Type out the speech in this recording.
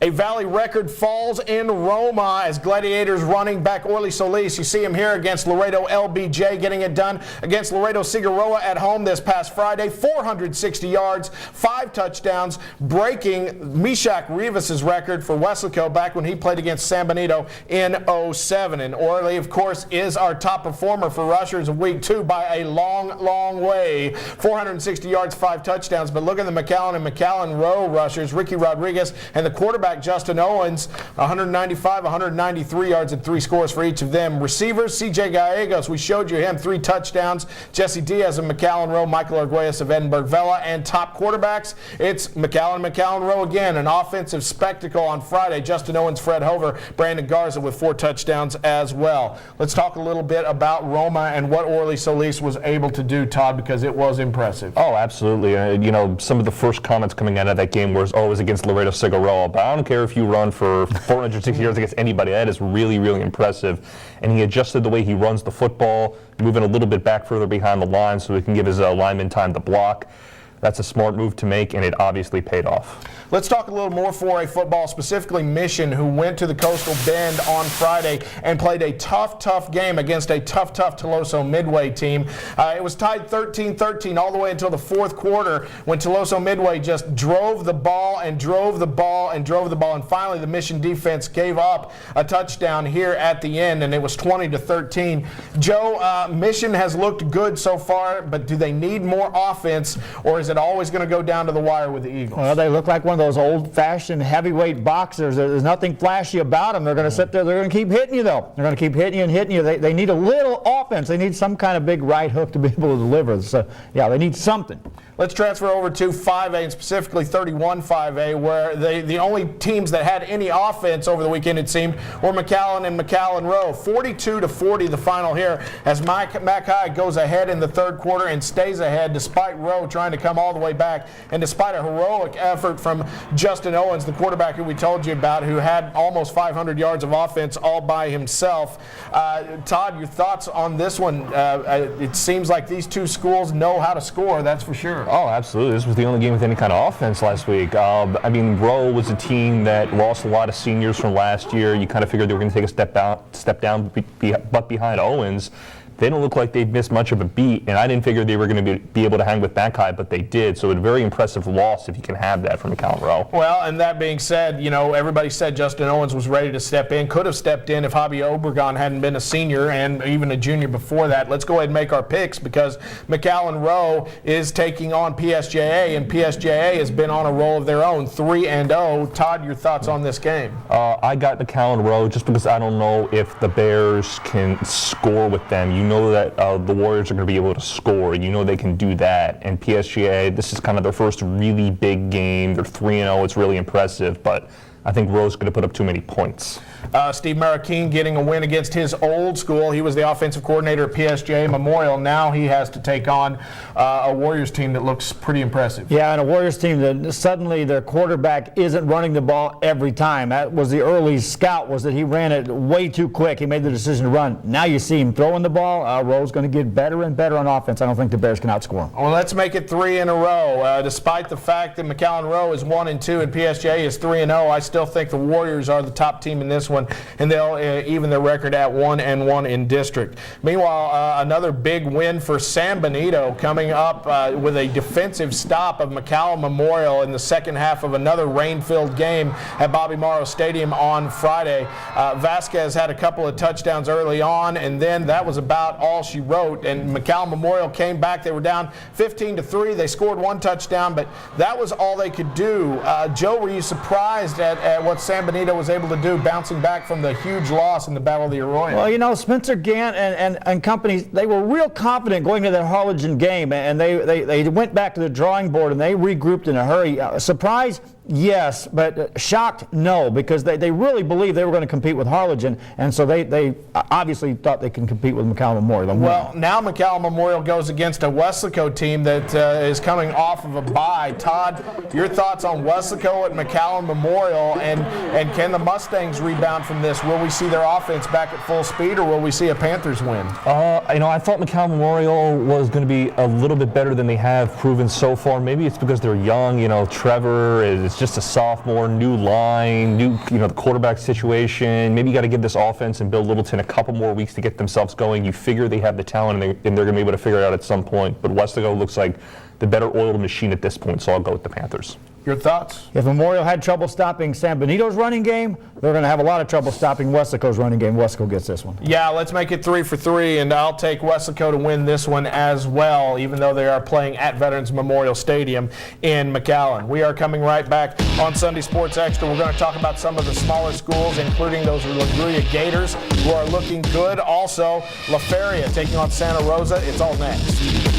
A Valley record falls in Roma as Gladiators running back Orly Solis. You see him here against Laredo LBJ, getting it done against Laredo Figueroa at home this past Friday. 460 yards, 5 touchdowns, breaking Mishak Rivas' record for Weslaco back when he played against San Benito in 07. And Orly, of course, is our top performer for rushers of week 2 by a long way. 460 yards, 5 touchdowns. But look at the McAllen and McAllen Rowe rushers, Ricky Rodriguez and the quarterback Justin Owens, 195, 193 yards and 3 scores for each of them. Receivers, CJ Gallegos, we showed you him, 3 touchdowns. Jesse Diaz of McAllen Rowe, Michael Arguelles of Edinburgh Vela. And top quarterbacks, it's McAllen Rowe again, an offensive spectacle on Friday. Justin Owens, Fred Hover, Brandon Garza with 4 touchdowns as well. Let's talk a little bit about Roma and what Orly Solis was able to do, Todd, because it was impressive. Oh, absolutely. You know, some of the first comments coming out of that game was, oh, it was against Laredo Figueroa, but I don't care if you run for 460 yards against anybody. That is really impressive. And he adjusted the way he runs the football, moving a little bit back further behind the line so he can give his lineman time to block. That's a smart move to make, and it obviously paid off. Let's talk a little more 4A football, specifically Mission, who went to the Coastal Bend on Friday and played a tough game against a tough Toloso Midway team. It was tied 13-13 all the way until the 4th quarter when Toloso Midway just drove the ball and finally the Mission defense gave up a touchdown here at the end, and it was 20-13. Joe, Mission has looked good so far, but do they need more offense, or is it always going to go down to the wire with the Eagles? Well, they look like one of those old-fashioned heavyweight boxers. There's nothing flashy about them. They're going to sit there. They're going to keep hitting you, though. They're going to keep hitting you and hitting you. They need a little offense. They need some kind of big right hook to be able to deliver. So, yeah, they need something. Let's transfer over to 5A, and specifically 31-5A, where the only teams that had any offense over the weekend, it seemed, were McAllen and McAllen Rowe. 42-40 the final here as Mac High goes ahead in the 3rd quarter and stays ahead despite Rowe trying to come all the way back, and despite a heroic effort from Justin Owens, the quarterback who we told you about, who had almost 500 yards of offense all by himself. Todd, your thoughts on this one? It seems like these two schools know how to score, that's for sure. Oh, absolutely. This was the only game with any kind of offense last week. I mean, Rowe was a team that lost a lot of seniors from last year. You kind of figured they were going to take a step down, but behind Owens. They don't look like they've missed much of a beat, and I didn't figure they were going to be able to hang with Mackay, but they did. So a very impressive loss if you can have that from McAllen Rowe. Well, and that being said, you know, everybody said Justin Owens was ready to step in, could have stepped in if Javi Obregon hadn't been a senior and even a junior before that. Let's go ahead and make our picks because McAllen Rowe is taking on PSJA, and PSJA has been on a roll of their own, 3-0. Todd, your thoughts on this game? I got McAllen Rowe just because I don't know if the Bears can score with them. You know that the Warriors are going to be able to score. You know they can do that. And PSGA, this is kind of their first really big game. They're 3-0. It's really impressive, but I think Rowe's going to put up too many points. Steve Marroquin getting a win against his old school. He was the offensive coordinator at PSJA Memorial. Now he has to take on a Warriors team that looks pretty impressive. Yeah, and a Warriors team that suddenly their quarterback isn't running the ball every time. That was the early scout, was that he ran it way too quick. He made the decision to run. Now you see him throwing the ball. Rowe's going to get better and better on offense. I don't think the Bears can outscore him. Well, let's make it 3 in a row. Despite the fact that McAllen Rowe is 1-2 and PSJA is 3-0, I still think the Warriors are the top team in this one, and they'll even their record at 1-1 in district. Meanwhile, another big win for San Benito coming up with a defensive stop of McAllen Memorial in the second half of another rain-filled game at Bobby Morrow Stadium on Friday. Vasquez had a couple of touchdowns early on, and then that was about all she wrote. And McAllen Memorial came back. They were down 15-3. They scored 1 touchdown, but that was all they could do. Joe, were you surprised at what San Benito was able to do, bouncing back from the huge loss in the Battle of the Arroyo? Well, you know, Spencer Gant and company, they were real confident going to that Harlingen game, and they went back to the drawing board and they regrouped in a hurry. Surprise? Yes, but shocked? No, because they really believed they were going to compete with Harlingen, and so they obviously thought they can compete with McAllen Memorial. Well, now McAllen Memorial goes against a Weslaco team that is coming off of a bye. Todd, your thoughts on Weslaco at McAllen Memorial, and can the Mustangs rebound from this? Will we see their offense back at full speed, or will we see a Panthers win? You know, I thought McAllen Memorial was going to be a little bit better than they have proven so far. Maybe it's because they're young. You know, Trevor is It's just a sophomore, new line, the quarterback situation. Maybe you got to give this offense and Bill Littleton a couple more weeks to get themselves going. You figure they have the talent and they're going to be able to figure it out at some point. But Westaco looks like the better oiled machine at this point, so I'll go with the Panthers. Your thoughts? If Memorial had trouble stopping San Benito's running game, they're going to have a lot of trouble stopping Westaco's running game. Westaco gets this one. Yeah, let's make it 3 for 3, and I'll take Westaco to win this one as well, even though they are playing at Veterans Memorial Stadium in McAllen. We are coming right back on Sunday Sports Extra. We're going to talk about some of the smaller schools, including those LaGruya Gators, who are looking good. Also, La Feria taking on Santa Rosa. It's all next.